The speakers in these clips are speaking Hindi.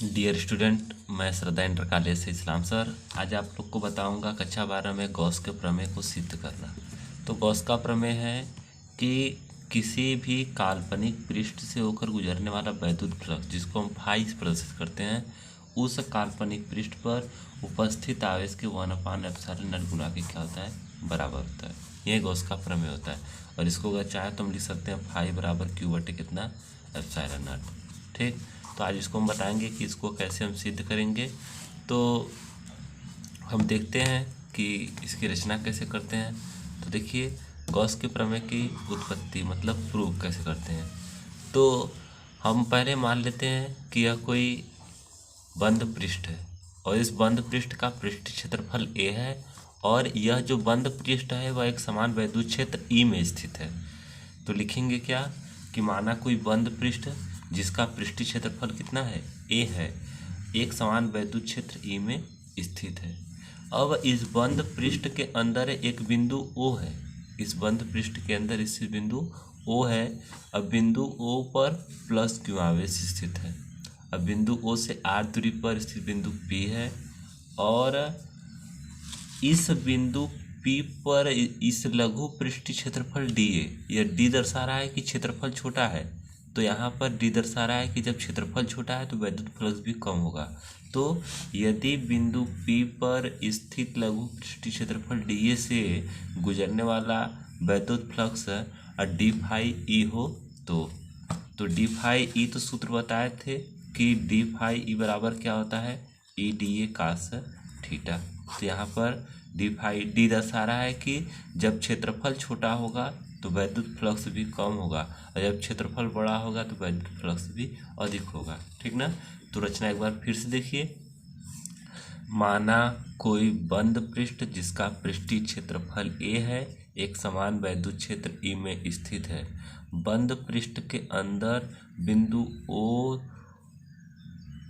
डियर स्टूडेंट, मैं श्रद्धा इंटर कॉलेज से इस्लाम सर आज आप लोग को बताऊंगा कक्षा 12 में गॉस के प्रमेय को सिद्ध करना। तो गॉस का प्रमेय है कि किसी भी काल्पनिक पृष्ठ से होकर गुजरने वाला वैद्युत फ्लक्स, जिसको हम फाई प्रदर्शित करते हैं, उस काल्पनिक पृष्ठ पर उपस्थित आवेश के 1/ε0 गुणा के क्या होता है, बराबर होता है। यह गॉस का प्रमेय होता है। और इसको अगर चाहे तो हम लिख सकते हैं फाई बराबर क्यू बटे कितना, ε0। ठीक, तो आज इसको हम बताएंगे कि इसको कैसे हम सिद्ध करेंगे। तो हम देखते हैं कि इसकी रचना कैसे करते हैं। तो देखिए, गॉस के प्रमेय की उत्पत्ति मतलब प्रूव कैसे करते हैं। तो हम पहले मान लेते हैं कि यह कोई बंद पृष्ठ है और इस बंद पृष्ठ का पृष्ठीय क्षेत्रफल ए है और यह जो बंद पृष्ठ है वह एक समान वैद्युत क्षेत्र ई में स्थित है। तो लिखेंगे क्या कि माना कोई बंद पृष्ठ जिसका पृष्ठीय क्षेत्रफल कितना है, ए है, एक समान वैद्युत क्षेत्र ई में स्थित है। अब इस बंद पृष्ठ के अंदर एक बिंदु ओ है, इस बंद पृष्ठ के अंदर स्थित बिंदु ओ है। अब बिंदु ओ पर प्लस क्यू आवेश स्थित है। अब बिंदु ओ से आर दूरी पर स्थित बिंदु पी है और इस बिंदु पी पर इस लघु पृष्ठीय क्षेत्रफल डी ए, यह डी दर्शा रहा है कि क्षेत्रफल छोटा है। तो यहाँ पर डी दर्शा रहा है कि जब क्षेत्रफल छोटा है तो वैद्युत फ्लक्स भी कम होगा। तो यदि बिंदु पी पर स्थित लघु पृष्ठीय क्षेत्रफल डी ए से गुजरने वाला वैद्युत फ्लक्स डी फाई ई हो तो डी फाई ई तो सूत्र बताए थे कि डी फाई ई बराबर क्या होता है, E D A cos theta. तो यहाँ पर डी दर्शा रहा है कि जब क्षेत्रफल छोटा होगा तो वैद्युत फ्लक्स भी कम होगा और जब क्षेत्रफल बड़ा होगा तो वैद्युत फ्लक्स भी अधिक होगा। ठीक ना। तो रचना एक बार फिर से देखिए। माना कोई बंद पृष्ठ जिसका पृष्ठीय क्षेत्रफल ए है, एक समान वैद्युत क्षेत्र ई में स्थित है। बंद पृष्ठ के अंदर बिंदु ओ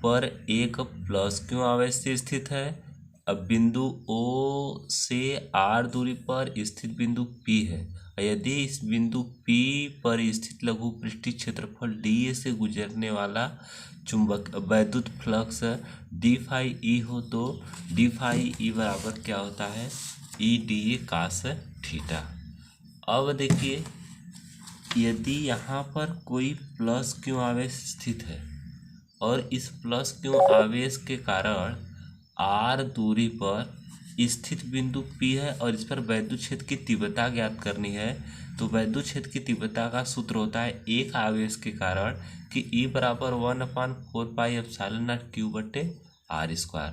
पर एक प्लस क्यू आवेश से स्थित है। अब बिंदु ओ से आर दूरी पर स्थित बिंदु पी है। यदि इस बिंदु पी पर स्थित लघु पृष्ठीय क्षेत्रफल डी ए से गुजरने वाला चुंबक वैद्युत फ्लक्स डी फाई ई हो तो डी फाई ई बराबर क्या होता है, E D A cos theta. अब देखिए, यदि यहाँ पर कोई प्लस क्यू आवेश स्थित है और इस प्लस क्यू आवेश के कारण आर दूरी पर स्थित बिंदु पी है और इस पर वैद्युत क्षेत्र की तीव्रता ज्ञात करनी है, तो वैद्युत क्षेत्र की तीव्रता का सूत्र होता है एक आवेश के कारण कि ई बराबर 1/4πε0 क्यू बटे आर स्क्वायर।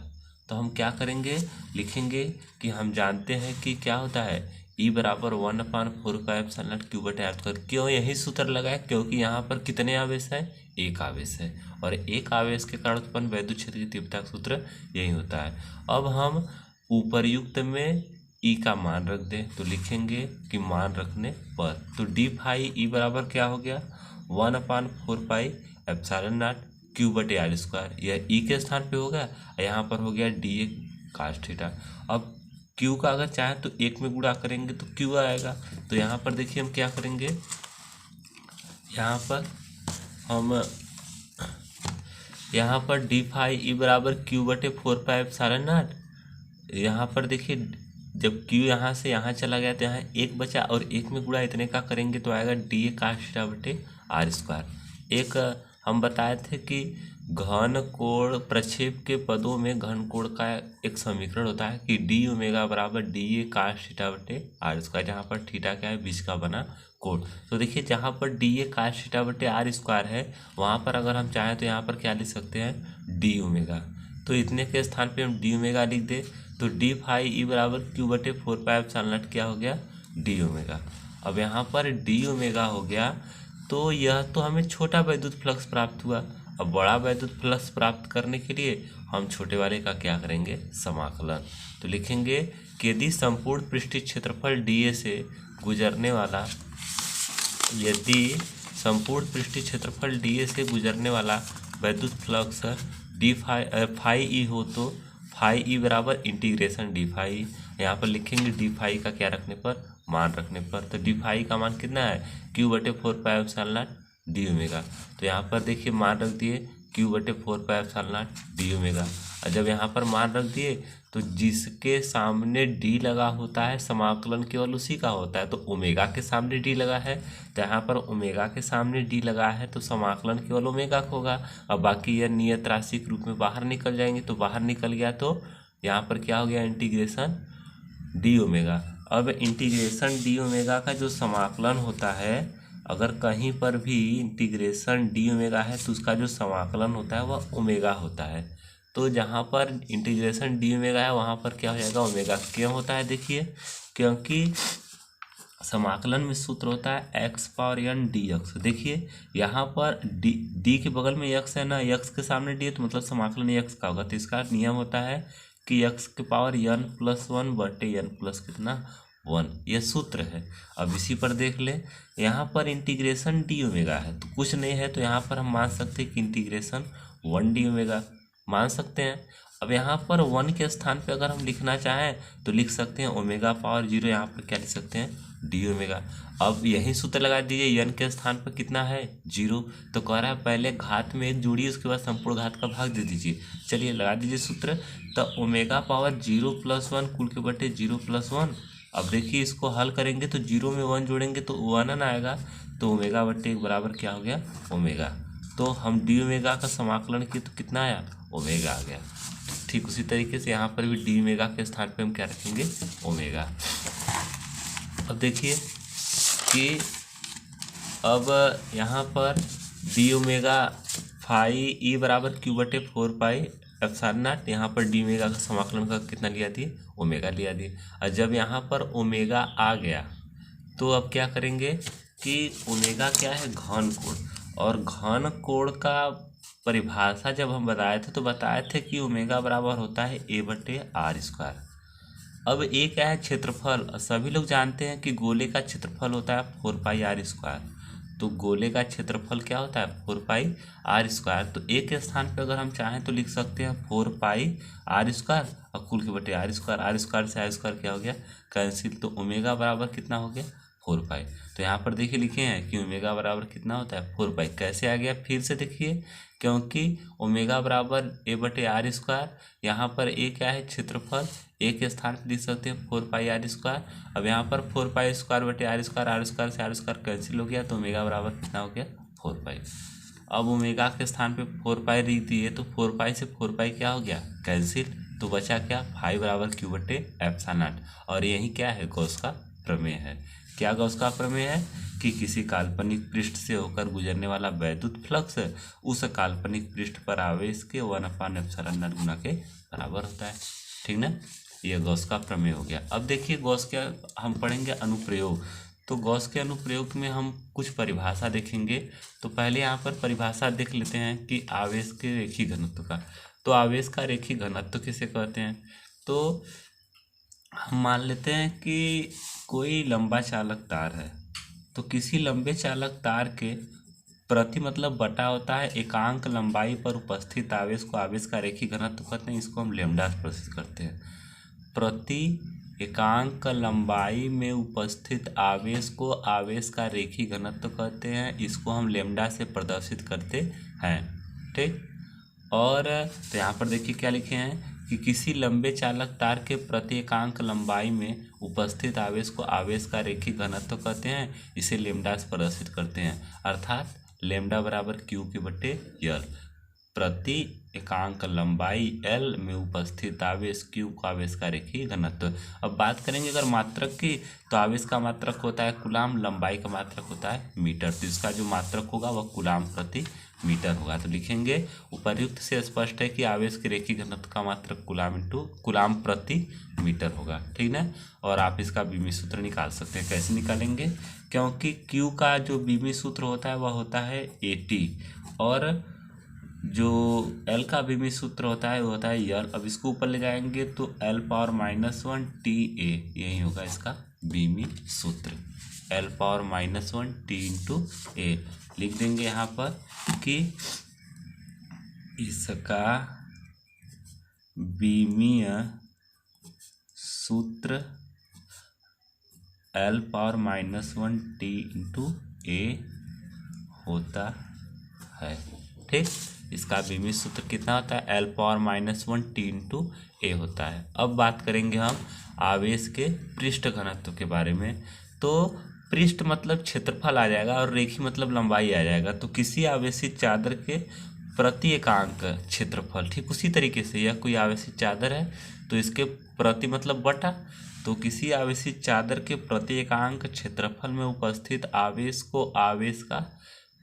तो हम क्या करेंगे, लिखेंगे कि हम जानते हैं कि क्या होता है, ई बराबर 1/4πε0 क्यू बटे आर स्क्वायर। क्यों यही सूत्र लगाए, क्योंकि यहाँ पर कितने आवेश हैं, एक आवेश है और एक आवेश के कारण उत्पन्न वैद्युत क्षेत्र की तीव्रता का सूत्र यही होता है। अब हम उपर्युक्त में ई का मान रख दें तो लिखेंगे कि मान रखने पर तो डी फाई ई बराबर क्या हो गया, 1/4πε0 क्यू बटे आर स्क्वायर। यह ई के स्थान पे होगा, यहाँ पर हो गया डी ए कास थीटा। अब क्यू का अगर चाहे तो एक में गुणा करेंगे तो क्यू आएगा। तो यहाँ पर देखिए हम क्या करेंगे, यहाँ पर डी फाई ई बराबर क्यू बटे 4πε0। यहाँ पर देखिए, जब क्यू यहाँ से यहाँ चला गया तो यहाँ एक बचा और एक में गुणा इतने का करेंगे तो आएगा डी ए कास थीटा बटे आर स्क्वायर। एक हम बताए थे कि घन कोण प्रक्षेप के पदों में घन कोण का एक समीकरण होता है कि डी ओमेगा बराबर डी ए कास थीटा बटे आर स्क्वायर, जहाँ पर थीटा क्या है, बीच का बना कोण। तो देखिए, जहाँ पर डी ए कास थीटा बटे आर स्क्वायर है वहाँ पर अगर हम चाहें तो यहाँ पर क्या लिख सकते हैं, डी ओमेगा। तो इतने के स्थान पे हम डी ओमेगा लिख दें तो डी फाई ई बराबर क्यू बटे 4πε0 क्या हो गया, डी ओमेगा। अब यहाँ पर डी ओमेगा हो गया तो यह तो हमें छोटा वैद्युत फ्लक्स प्राप्त हुआ। अब बड़ा वैद्युत फ्लक्स प्राप्त करने के लिए हम छोटे वाले का क्या करेंगे, समाकलन। तो लिखेंगे कि यदि संपूर्ण पृष्ठीय क्षेत्रफल डी ए से गुजरने वाला वैद्युत फ्लक्स डी फाई ई हो तो फाई ई बराबर इंटीग्रेशन डी फाई। यहाँ पर लिखेंगे डी फाई का क्या रखने पर, मान रखने पर। तो डी फाई का मान कितना है, क्यू बटे 4πε0 डी ओमेगा। तो यहाँ पर देखिए मान रख दिए Q/4πε0 डी ओमेगा। और जब यहाँ पर मान रख दिए तो जिसके सामने डी लगा होता है समाकलन केवल उसी का होता है। तो ओमेगा के सामने डी लगा है, तो यहाँ पर ओमेगा के सामने डी लगा है तो समाकलन केवल ओमेगा का होगा। अब बाकी यह नियत राशि के रूप में बाहर निकल जाएंगे, तो बाहर निकल गया तो यहाँ पर क्या हो गया, इंटीग्रेशन डी ओमेगा। अब इंटीग्रेशन डी ओमेगा का जो समाकलन होता है, अगर कहीं पर भी इंटीग्रेशन डी ओमेगा है तो उसका जो समाकलन होता है वह ओमेगा होता है। तो जहाँ पर इंटीग्रेशन डी ओमेगा है वहाँ पर क्या हो जाएगा, ओमेगा। क्यों होता है, देखिए, क्योंकि समाकलन में सूत्र होता है x power n d x. देखिए यहाँ पर डी के बगल में एक्स है ना, एक्स के सामने डी है तो मतलब समाकलन एक्स का होगा। तो इसका नियम होता है कि एक्स के पावर n+1 बटे n प्लस कितना 1, यह सूत्र है। अब इसी पर देख ले, यहाँ पर इंटीग्रेशन डी ओमेगा है तो कुछ नहीं है, तो यहाँ पर हम मान सकते हैं कि इंटीग्रेशन 1 डी ओमेगा मान सकते हैं। अब यहाँ पर 1 के स्थान पे अगर हम लिखना चाहें तो लिख सकते हैं ओमेगा पावर 0, यहाँ पर क्या लिख सकते हैं, डी ओमेगा। अब यही सूत्र लगा दीजिए, n के स्थान पर कितना है 0, तो कह रहा है पहले घात में एक जोड़िए उसके बाद संपूर्ण घात का भाग दे दीजिए। चलिए लगा दीजिए सूत्र, तो ओमेगा पावर 0+1 कुल के बटे 0+1। अब देखिए इसको हल करेंगे तो 0 में 1 जोड़ेंगे तो 1 आएगा, तो ओमेगा बटे 1 बराबर क्या हो गया, ओमेगा। तो हम डी ओमेगा का समाकलन किए तो कितना आया, ओमेगा आ गया। ठीक उसी तरीके से यहाँ पर भी डी ओमेगा के स्थान पे हम क्या रखेंगे, ओमेगा। अब देखिए कि अब यहाँ पर डी ओमेगा फाई ई बराबर Q/4πε0, यहाँ पर डी ओमेगा का समाकलन का कितना लिया दिए, ओमेगा लिया दिए। और जब यहाँ पर ओमेगा आ गया तो अब क्या करेंगे कि ओमेगा क्या है, घन कोण, और घन कोण का परिभाषा जब हम बताए थे तो बताए थे कि ओमेगा बराबर होता है a/r²। अब ए क्या है, क्षेत्रफल। सभी लोग जानते हैं कि गोले का क्षेत्रफल होता है 4πr²। तो गोले का क्षेत्रफल क्या होता है, 4πr²। तो ए के स्थान पे अगर हम चाहें तो लिख सकते हैं 4πr² और कुल के बटे r²। r² से r² क्या हो गया, कैंसिल। तो ओमेगा बराबर कितना हो गया, 4π। तो यहाँ पर देखिए लिखे हैं कि ओमेगा बराबर कितना होता है, 4π। कैसे आ गया, फिर से देखिए, क्योंकि ओमेगा बराबर a/r²। यहाँ पर ए क्या है, क्षेत्रफल। ए के स्थान पर लिख सकते हैं 4πr²। अब यहाँ पर 4π² बटे r² r² से r² कैंसिल हो गया, तो ओमेगा बराबर कितना हो गया, 4π। अब ओमेगा के स्थान पे 4π लिख दिए तो 4π से 4π क्या हो गया, कैंसिल। तो बचा क्या, फाई बराबर Q/ε0। और यही क्या है, गॉस का प्रमेय है। क्या गॉस का प्रमेय है कि किसी काल्पनिक पृष्ठ से होकर गुजरने वाला वैद्युत फ्लक्स उस काल्पनिक पृष्ठ पर आवेश के 1/ε0 गुना के बराबर होता है। ठीक ना, ये गॉस का प्रमेय हो गया। अब देखिए गॉस क्या, हम पढ़ेंगे अनुप्रयोग। तो गॉस के अनुप्रयोग में हम कुछ परिभाषा देखेंगे। तो पहले यहाँ पर परिभाषा देख लेते हैं कि आवेश के रेखीय घनत्व का। तो आवेश का रेखीय घनत्व किसे कहते हैं, तो हम मान लेते हैं कि कोई लंबा चालक तार है, तो किसी लंबे चालक तार के प्रति मतलब बटा होता है एकांक लंबाई पर उपस्थित आवेश को आवेश का रेखीय घनत्व कहते हैं। इसको हम लैम्ब्डा से प्रदर्शित करते हैं। प्रति एकांक लंबाई में उपस्थित आवेश को आवेश का रेखीय घनत्व कहते हैं। इसको हम लैम्ब्डा से प्रदर्शित करते हैं। ठीक, और तो यहाँ पर देखिए क्या लिखे हैं कि किसी लंबे चालक तार के प्रति एकांक लंबाई में उपस्थित आवेश को आवेश का रेखीय घनत्व कहते हैं। इसे लैम्ब्डा से प्रदर्शित करते हैं, अर्थात लैम्ब्डा बराबर Q/L। प्रति एकांक लंबाई L में उपस्थित आवेश Q को आवेश का रेखीय घनत्व। अब बात करेंगे अगर मात्रक की, तो आवेश का मात्रक होता है कूलाम, लंबाई का मात्रक होता है मीटर। तो इसका जो मात्रक होगा वह कूलाम प्रति मीटर होगा। तो लिखेंगे उपर्युक्त से स्पष्ट है कि आवेश के रेखीय घनत्व का मात्रक कूलाम प्रति मीटर होगा। ठीक ना, और आप इसका बीमी सूत्र निकाल सकते हैं। कैसे निकालेंगे, क्योंकि Q का जो बीमी सूत्र होता है वह होता है AT, और जो L का बीमी सूत्र होता है वो होता है L। अब इसको ऊपर ले जाएंगे तो L⁻⁻1 TA, यही होगा इसका बीमी सूत्र। L⁻⁻1 T × A लिख देंगे यहाँ पर कि इसका बीमीय सूत्र L⁻⁻1 T × A होता है। ठीक, इसका बीमी सूत्र कितना होता है, L पावर -1 T/A होता है। अब बात करेंगे हम आवेश के पृष्ठ घनत्व के बारे में। तो पृष्ठ मतलब क्षेत्रफल आ जाएगा और रेखी मतलब लंबाई आ जाएगा। तो किसी आवेशित चादर के प्रति एकांक क्षेत्रफल, ठीक उसी तरीके से यह कोई आवेशित चादर है तो इसके प्रति मतलब बटा, तो किसी आवेशित चादर के प्रति एकांक क्षेत्रफल में उपस्थित आवेश को आवेश का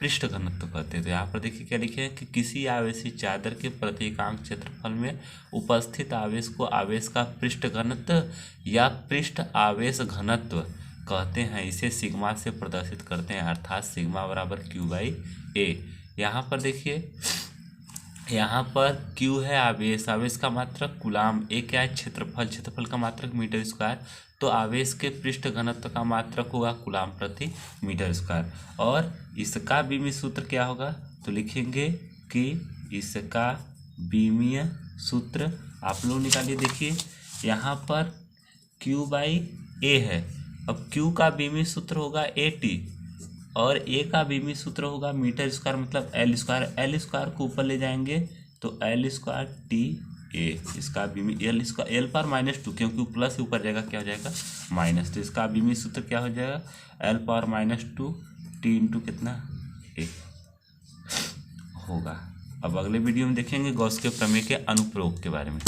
पृष्ठ घनत्व कहते हैं। तो यहाँ पर देखिए क्या लिखे हैं कि किसी आवेशित चादर के प्रति एकांक क्षेत्रफल में उपस्थित आवेश को आवेश का पृष्ठ घनत्व या पृष्ठ आवेश घनत्व कहते हैं। इसे सिग्मा से प्रदर्शित करते हैं, अर्थात सिग्मा बराबर Q/A। यहाँ पर देखिए, यहाँ पर Q है आवेश, आवेश का मात्रक कूलाम, A क्या है क्षेत्रफल, क्षेत्रफल का मात्रक मीटर स्क्वायर। तो आवेश के पृष्ठ घनत्व का मात्रक होगा कूलाम प्रति मीटर स्क्वायर। और इसका बीमी सूत्र क्या होगा, तो लिखेंगे कि इसका बीमीय सूत्र आप लोग निकालिए। देखिए यहाँ पर Q/A है, अब Q का बीमी सूत्र होगा AT और A का बीमी सूत्र होगा मीटर स्क्वायर मतलब L स्क्वायर। L स्क्वायर को ऊपर ले जाएंगे तो L स्क्वायर TA, इसका बीमी L स्क्वायर L पावर -2, क्योंकि प्लस ऊपर जाएगा क्या हो जाएगा माइनस, तो इसका बीमी सूत्र क्या हो जाएगा L पावर -2 T कितना A होगा। अब अगले वीडियो में देखेंगे गॉस के प्रमेय के अनुप्रयोग के बारे में।